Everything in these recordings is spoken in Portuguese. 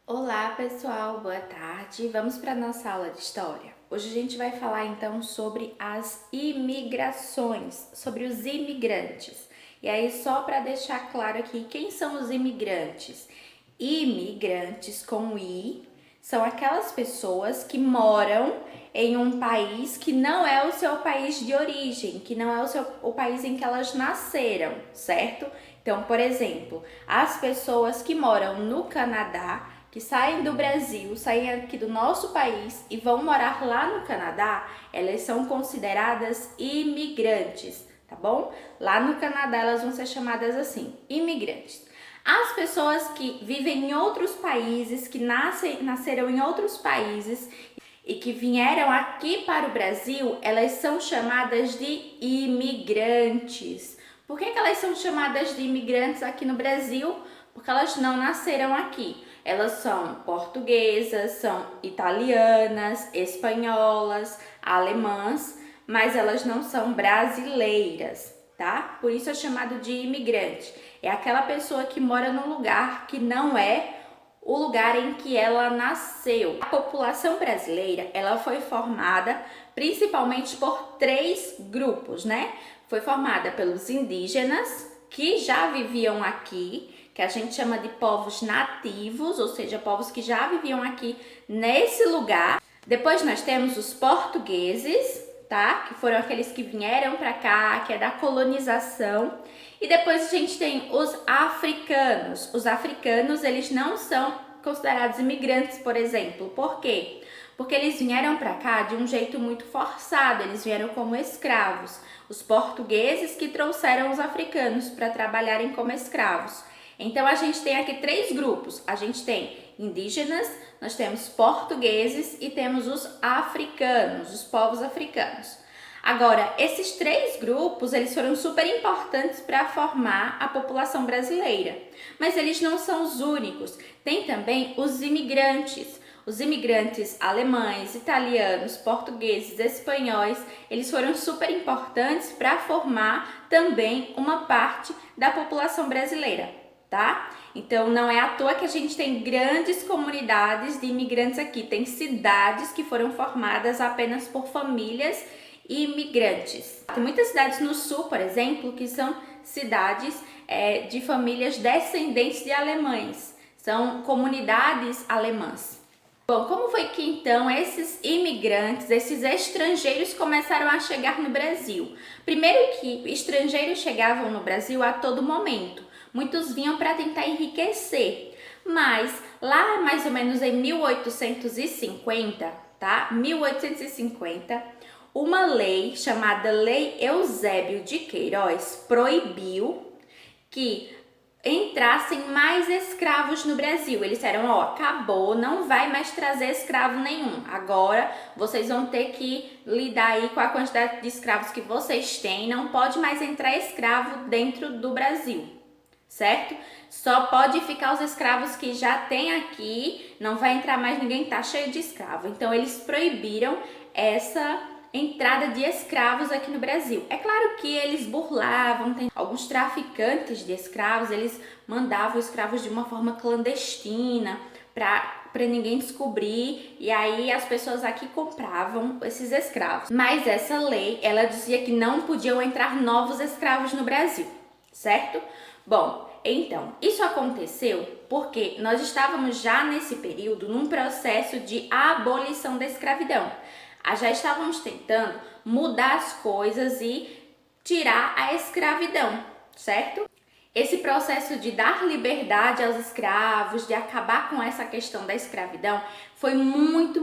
Olá pessoal, boa tarde. Vamos para a nossa aula de história. Hoje a gente vai falar então sobre as imigrações, sobre os imigrantes. E aí, só para deixar claro aqui, quem são os imigrantes? Imigrantes com I são aquelas pessoas que moram em um país que não é o seu país de origem, que não é o país em que elas nasceram, certo? Então, por exemplo, as pessoas que moram no Canadá, que saem do Brasil, saem aqui do nosso país e vão morar lá no Canadá, elas são consideradas imigrantes, tá bom? Lá no Canadá elas vão ser chamadas assim, imigrantes. As pessoas que vivem em outros países, que nasceram em outros países e que vieram aqui para o Brasil, elas são chamadas de imigrantes. Por que elas são chamadas de imigrantes aqui no Brasil? Porque elas não nasceram aqui. Elas são portuguesas, são italianas, espanholas, alemãs, mas elas não são brasileiras, tá? Por isso é chamado de imigrante. É aquela pessoa que mora num lugar que não é o lugar em que ela nasceu. A população brasileira, ela foi formada principalmente por três grupos, né? Foi formada pelos indígenas, que já viviam aqui, que a gente chama de povos nativos, ou seja, povos que já viviam aqui nesse lugar. Depois nós temos os portugueses, tá? Que foram aqueles que vieram para cá, que é da colonização. E depois a gente tem os africanos. Os africanos, eles não são considerados imigrantes, por exemplo. Por quê? Porque eles vieram para cá de um jeito muito forçado, eles vieram como escravos. Os portugueses que trouxeram os africanos para trabalharem como escravos. Então a gente tem aqui três grupos. A gente tem indígenas, nós temos portugueses e temos os africanos, os povos africanos. Agora, esses três grupos, eles foram super importantes para formar a população brasileira. Mas eles não são os únicos. Tem também os imigrantes. Os imigrantes alemães, italianos, portugueses, espanhóis, eles foram super importantes para formar também uma parte da população brasileira, tá? Então não é à toa que a gente tem grandes comunidades de imigrantes aqui. Tem cidades que foram formadas apenas por famílias imigrantes. Tem muitas cidades no sul, por exemplo, que são cidades de famílias descendentes de alemães. São comunidades alemãs. Bom, como foi que então esses imigrantes, esses estrangeiros começaram a chegar no Brasil? Primeiro que estrangeiros chegavam no Brasil a todo momento. Muitos vinham para tentar enriquecer, mas lá mais ou menos em 1850, tá? 1850, uma lei chamada Lei Eusébio de Queiroz proibiu que entrassem mais escravos no Brasil. Eles disseram, ó, acabou, não vai mais trazer escravo nenhum. Agora vocês vão ter que lidar aí com a quantidade de escravos que vocês têm. Não pode mais entrar escravo dentro do Brasil, certo? Só pode ficar os escravos que já tem aqui, não vai entrar mais ninguém, tá cheio de escravo. Então eles proibiram essa entrada de escravos aqui no Brasil. É claro que eles burlavam, tem alguns traficantes de escravos, eles mandavam escravos de uma forma clandestina para ninguém descobrir, e aí as pessoas aqui compravam esses escravos. Mas essa lei, ela dizia que não podiam entrar novos escravos no Brasil, certo? Bom, então, isso aconteceu porque nós estávamos já nesse período num processo de abolição da escravidão. Já estávamos tentando mudar as coisas e tirar a escravidão, certo? Esse processo de dar liberdade aos escravos, de acabar com essa questão da escravidão, foi muito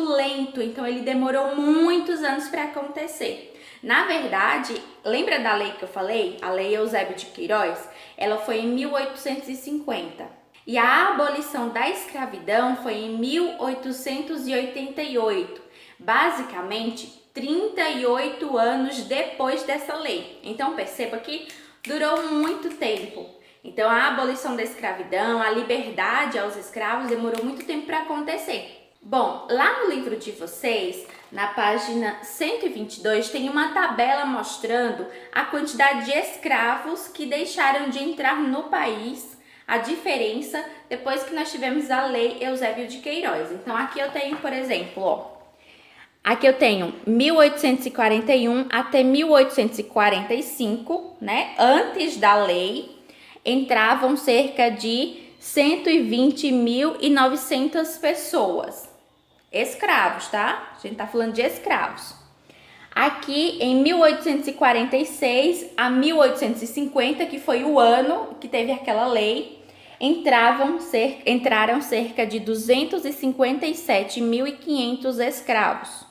lento. Então ele demorou muitos anos para acontecer. Na verdade, lembra da lei que eu falei? A Lei Eusébio de Queiroz? Ela foi em 1850. E a abolição da escravidão foi em 1888. Basicamente, 38 anos depois dessa lei. Então perceba que durou muito tempo. Então a abolição da escravidão, a liberdade aos escravos demorou muito tempo para acontecer. Bom, lá no livro de vocês, na página 122, tem uma tabela mostrando a quantidade de escravos que deixaram de entrar no país a diferença depois que nós tivemos a Lei Eusébio de Queiroz. Então aqui eu tenho, por exemplo, ó, aqui eu tenho 1841 até 1845, né? Antes da lei, entravam cerca de 120.900 pessoas. Escravos, tá? A gente tá falando de escravos. Aqui em 1846 a 1850, que foi o ano que teve aquela lei, entraram cerca de 257.500 escravos.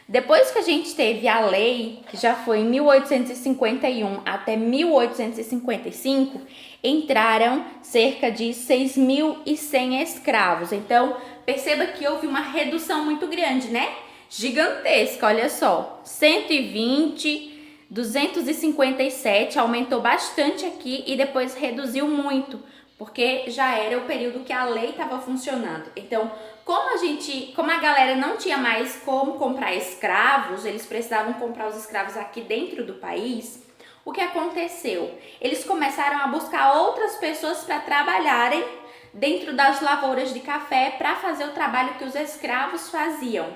Depois que a gente teve a lei, que já foi em 1851 até 1855, entraram cerca de 6.100 escravos. Então, perceba que houve uma redução muito grande, né? Gigantesca, olha só. 120, 257, aumentou bastante aqui e depois reduziu muito, porque já era o período que a lei estava funcionando. Então, como a galera não tinha mais como comprar escravos, eles precisavam comprar os escravos aqui dentro do país. O que aconteceu? Eles começaram a buscar outras pessoas para trabalharem dentro das lavouras de café para fazer o trabalho que os escravos faziam.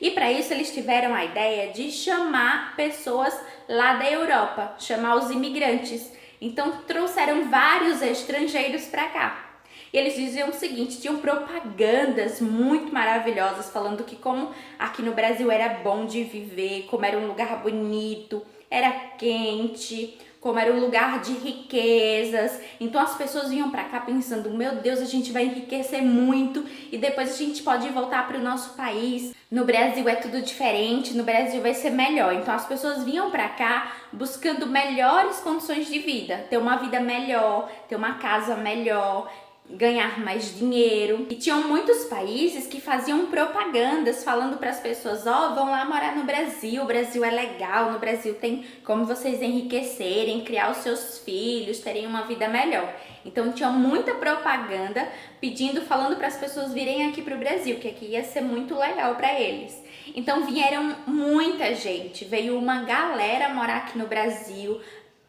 E para isso eles tiveram a ideia de chamar pessoas lá da Europa, chamar os imigrantes. Então trouxeram vários estrangeiros para cá. E eles diziam o seguinte, tinham propagandas muito maravilhosas falando que como aqui no Brasil era bom de viver, como era um lugar bonito, era quente, como era um lugar de riquezas. Então as pessoas vinham para cá pensando, meu Deus, a gente vai enriquecer muito e depois a gente pode voltar para o nosso país. No Brasil é tudo diferente, no Brasil vai ser melhor. Então as pessoas vinham para cá buscando melhores condições de vida, ter uma vida melhor, ter uma casa melhor, ganhar mais dinheiro. E tinham muitos países que faziam propagandas falando para as pessoas, ó, vão lá morar no Brasil, o Brasil é legal, no Brasil tem como vocês enriquecerem, criar os seus filhos, terem uma vida melhor. Então tinha muita propaganda falando para as pessoas virem aqui para o Brasil, que aqui ia ser muito legal para eles. Então vieram muita gente, veio uma galera morar aqui no Brasil,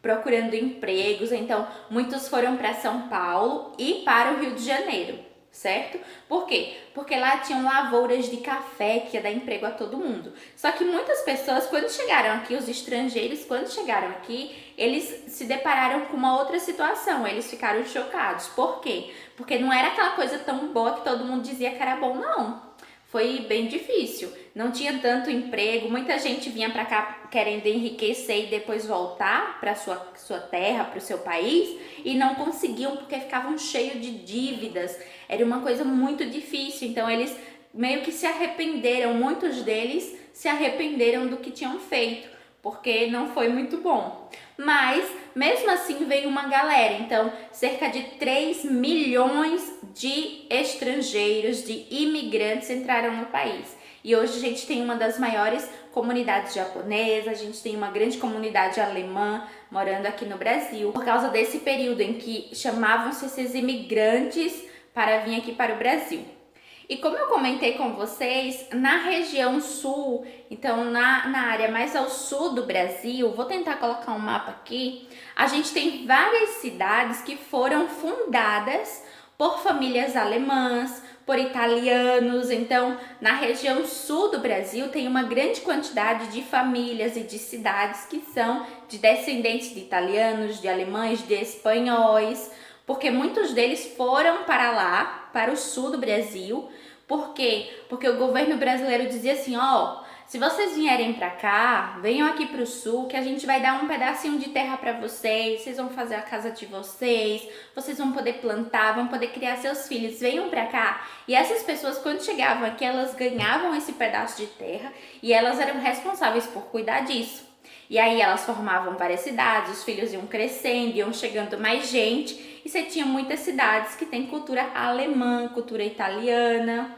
procurando empregos. Então muitos foram para São Paulo e para o Rio de Janeiro, certo? Por quê? Porque lá tinham lavouras de café que ia dar emprego a todo mundo. Só que muitas pessoas, quando chegaram aqui, os estrangeiros, quando chegaram aqui, eles se depararam com uma outra situação, eles ficaram chocados. Por quê? Porque não era aquela coisa tão boa que todo mundo dizia que era bom, não. Foi bem difícil, não tinha tanto emprego, muita gente vinha para cá querendo enriquecer e depois voltar para sua terra, para o seu país, e não conseguiam porque ficavam cheios de dívidas, era uma coisa muito difícil. Então eles meio que se arrependeram, muitos deles se arrependeram do que tinham feito, porque não foi muito bom. Mas mesmo assim veio uma galera, então cerca de 3 milhões de estrangeiros, de imigrantes entraram no país. E hoje a gente tem uma das maiores comunidades japonesas, a gente tem uma grande comunidade alemã morando aqui no Brasil, por causa desse período em que chamavam-se esses imigrantes para vir aqui para o Brasil. E como eu comentei com vocês, na região sul, então na área mais ao sul do Brasil, vou tentar colocar um mapa aqui, a gente tem várias cidades que foram fundadas por famílias alemãs, por italianos. Então, na região sul do Brasil tem uma grande quantidade de famílias e de cidades que são de descendentes de italianos, de alemães, de espanhóis, porque muitos deles foram para lá, para o sul do Brasil. Por quê? Porque o governo brasileiro dizia assim, ó, se vocês vierem para cá, venham aqui para o sul, que a gente vai dar um pedacinho de terra para vocês, vocês vão fazer a casa de vocês, vocês vão poder plantar, vão poder criar seus filhos, venham para cá. E essas pessoas, quando chegavam aqui, elas ganhavam esse pedaço de terra e elas eram responsáveis por cuidar disso. E aí elas formavam várias cidades, os filhos iam crescendo, iam chegando mais gente, e você tinha muitas cidades que têm cultura alemã, cultura italiana,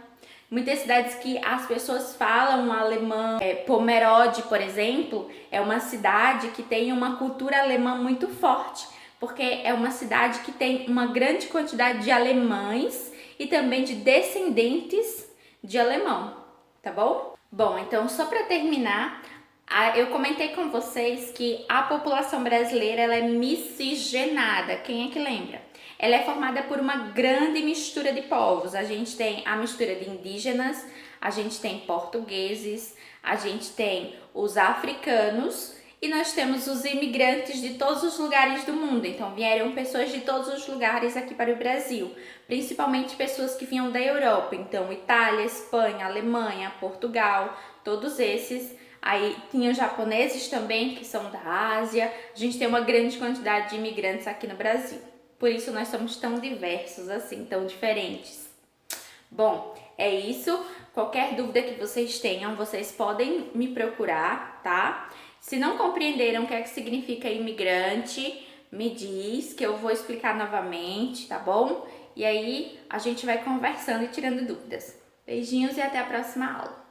muitas cidades que as pessoas falam alemão. Pomerode, por exemplo, é uma cidade que tem uma cultura alemã muito forte, porque é uma cidade que tem uma grande quantidade de alemães e também de descendentes de alemão, tá bom? Bom, então só para terminar, eu comentei com vocês que a população brasileira ela é miscigenada. Quem é que lembra? ela é formada por uma grande mistura de povos. A gente tem a mistura de indígenas, a gente tem portugueses, a gente tem os africanos e nós temos os imigrantes de todos os lugares do mundo. Então vieram pessoas de todos os lugares aqui para o Brasil, principalmente pessoas que vinham da Europa. Então Itália, Espanha, Alemanha, Portugal, todos esses. Aí tinha japoneses também, que são da Ásia. A gente tem uma grande quantidade de imigrantes aqui no Brasil. Por isso nós somos tão diversos assim, tão diferentes. Bom, é isso. Qualquer dúvida que vocês tenham, vocês podem me procurar, tá? Se não compreenderam o que é que significa imigrante, me diz que eu vou explicar novamente, tá bom? E aí a gente vai conversando e tirando dúvidas. Beijinhos e até a próxima aula.